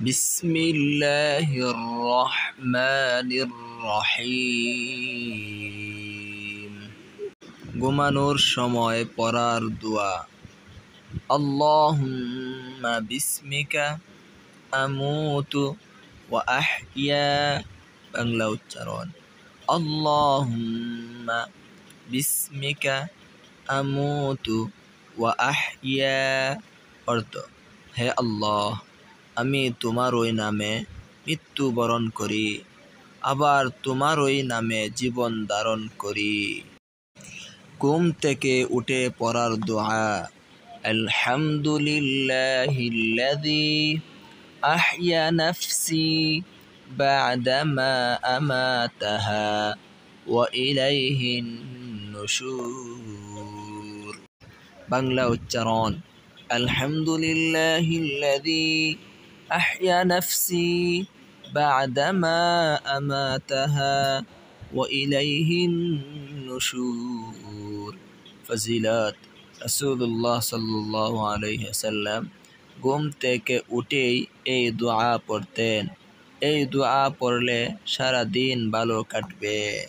বিসমিল্লাহির রহমানির রহিম। ঘুমানোর সময় পড়ার দোয়া। আল্লাহুম্মা বিসমিকা আমুতু ওয়া আহইয়া। বাংলা উচ্চারণ। আল্লাহুম্মা বিসমিকা আমুতু ওয়া আহইয়া। অর্থ, হে আল্লাহ, আমি তোমার ওই নামে মৃত্যুবরণ করি, আবার তোমার ওই নামে জীবন ধারণ করি। ঘুম থেকে উঠে পড়ার দোয়া। আলহামদুলিল্লাহিল্লাযী আহইয়া নাফসি বা'দামা আমাতাহা ওয়া ইলাইহিন নুশুর। বাংলা উচ্চারণ। আলহামদুলিল্লাহিল্লাযী আহইয়া নাফসি বা'দামা আমাতাহা ওয়া ইলাইহিন নুশুর। ফজিলত: রাসূলুল্লাহ সাল্লাল্লাহু আলাইহি ওয়াসাল্লাম ঘুম থেকে উঠেই এই দোয়া পড়তেন। এই দোয়া পড়লে সারা দিন ভালো কাটবে।